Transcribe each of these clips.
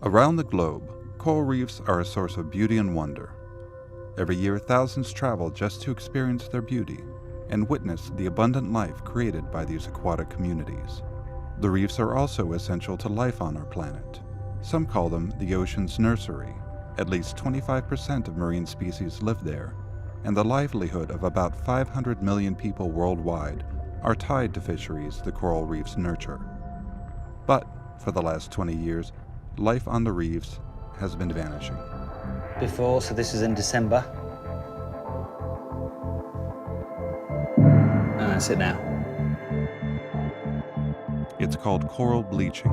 Around the globe, coral reefs are a source of beauty and wonder. Every year, thousands travel just to experience their beauty and witness the abundant life created by these aquatic communities. The reefs are also essential to life on our planet. Some call them the ocean's nursery. At least 25% of marine species live there, and the livelihood of about 500 million people worldwide are tied to fisheries the coral reefs nurture. But for the last 20 years, life on the reefs has been vanishing. Before, so this is in December. And that's it now. It's called coral bleaching.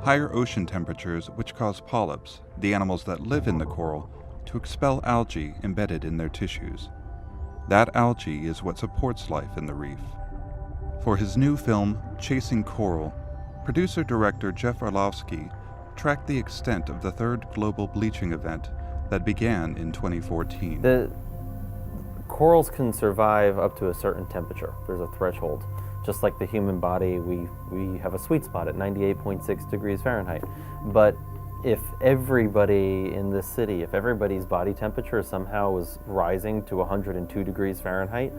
Higher ocean temperatures which cause polyps, the animals that live in the coral, to expel algae embedded in their tissues. That algae is what supports life in the reef. For his new film, Chasing Coral, producer-director Jeff Orlovsky tracked the extent of the third global bleaching event that began in 2014. The corals can survive up to a certain temperature. There's a threshold. Just like the human body, we have a sweet spot at 98.6 degrees Fahrenheit. But if everybody in this city, if everybody's body temperature somehow was rising to 102 degrees Fahrenheit,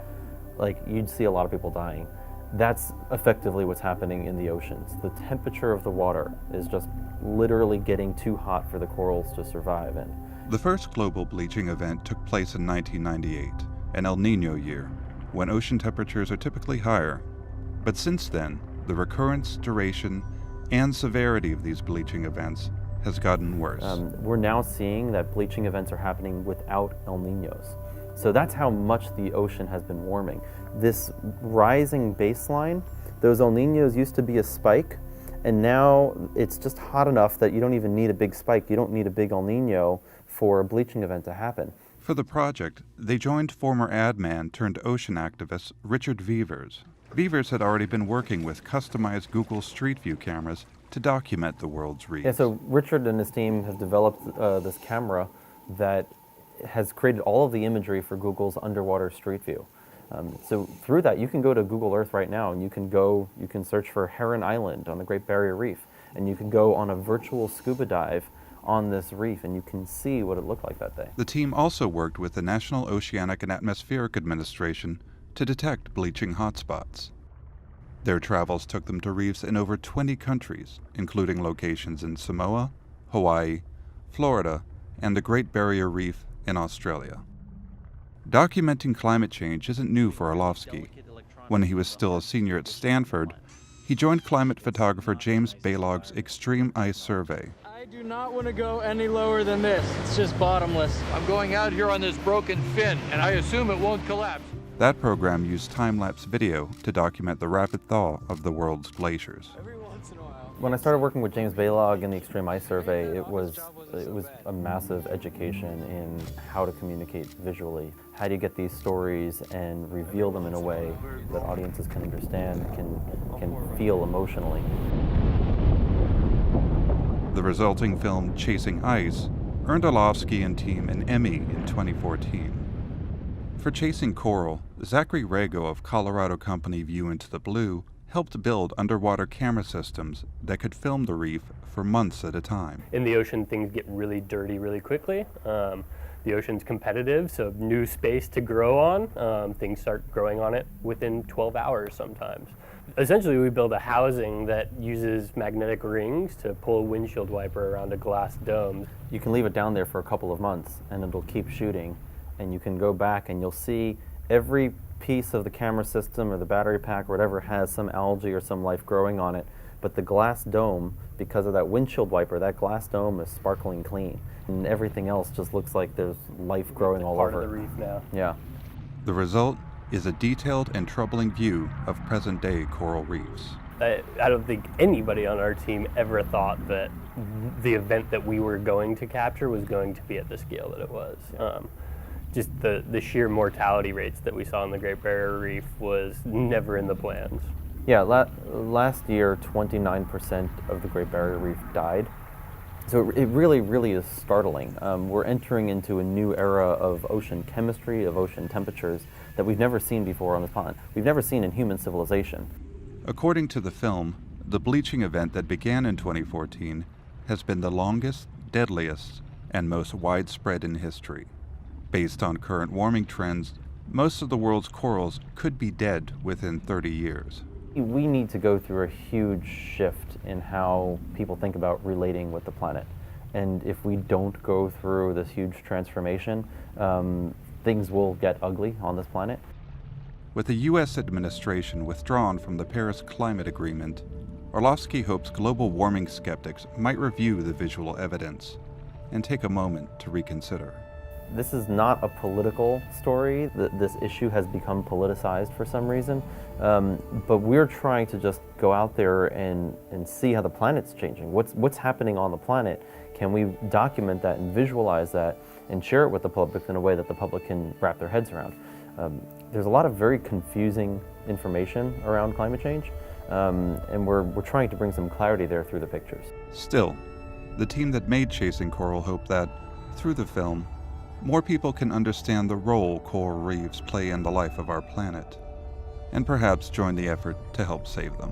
like, you'd see a lot of people dying. That's effectively what's happening in the oceans. The temperature of the water is just literally getting too hot for the corals to survive in. The first global bleaching event took place in 1998, an El Niño year, when ocean temperatures are typically higher. But since then, the recurrence, duration, and severity of these bleaching events has gotten worse. We're now seeing that bleaching events are happening without El Niños. So that's how much the ocean has been warming. This rising baseline, those El Niños used to be a spike, and now it's just hot enough that you don't even need a big spike. You don't need a big El Niño for a bleaching event to happen. For the project, they joined former ad man turned ocean activist Richard Vevers. Vevers had already been working with customized Google Street View cameras to document the world's reefs. Yeah, so Richard and his team have developed this camera that has created all of the imagery for Google's underwater Street View. So through that, you can go to Google Earth right now, and you can search for Heron Island on the Great Barrier Reef, and you can go on a virtual scuba dive on this reef, and you can see what it looked like that day. The team also worked with the National Oceanic and Atmospheric Administration to detect bleaching hotspots. Their travels took them to reefs in over 20 countries, including locations in Samoa, Hawaii, Florida, and the Great Barrier Reef in Australia. Documenting climate change isn't new for Orlovsky. When he was still a senior at Stanford, he joined climate photographer James Balog's Extreme Ice Survey. I do not want to go any lower than this. It's just bottomless. I'm going out here on this broken fin, and I assume it won't collapse. That program used time-lapse video to document the rapid thaw of the world's glaciers. Every once in a while. When I started working with James Balog in the Extreme Ice Survey, it was a massive education in how to communicate visually. How do you get these stories and reveal them in a way that audiences can understand, can feel emotionally. The resulting film, Chasing Ice, earned Orlovsky and team an Emmy in 2014. For Chasing Coral, Zachary Rago of Colorado company View Into the Blue helped build underwater camera systems that could film the reef for months at a time. In the ocean, things get really dirty really quickly. The ocean's competitive, so new space to grow on. Things start growing on it within 12 hours sometimes. Essentially, we build a housing that uses magnetic rings to pull a windshield wiper around a glass dome. You can leave it down there for a couple of months, and it'll keep shooting. And you can go back and you'll see every piece of the camera system or the battery pack or whatever has some algae or some life growing on it. But the glass dome, because of that windshield wiper, that glass dome is sparkling clean. And everything else just looks like there's life growing all over. Part of the reef now. Yeah. The result is a detailed and troubling view of present-day coral reefs. I don't think anybody on our team ever thought that the event that we were going to capture was going to be at the scale that it was. Just the sheer mortality rates that we saw in the Great Barrier Reef was never in the plans. Yeah, last year 29% of the Great Barrier Reef died. So it really, really is startling. We're entering into a new era of ocean chemistry, of ocean temperatures that we've never seen before on this planet. We've never seen in human civilization. According to the film, the bleaching event that began in 2014 has been the longest, deadliest, and most widespread in history. Based on current warming trends, most of the world's corals could be dead within 30 years. We need to go through a huge shift in how people think about relating with the planet. And if we don't go through this huge transformation, things will get ugly on this planet. With the U.S. administration withdrawn from the Paris Climate Agreement, Orlovsky hopes global warming skeptics might review the visual evidence and take a moment to reconsider. This is not a political story. This issue has become politicized for some reason, but we're trying to just go out there and see how the planet's changing. What's happening on the planet? Can we document that and visualize that and share it with the public in a way that the public can wrap their heads around? There's a lot of very confusing information around climate change, and we're trying to bring some clarity there through the pictures. Still, the team that made Chasing Coral hope that, through the film, more people can understand the role coral reefs play in the life of our planet, and perhaps join the effort to help save them.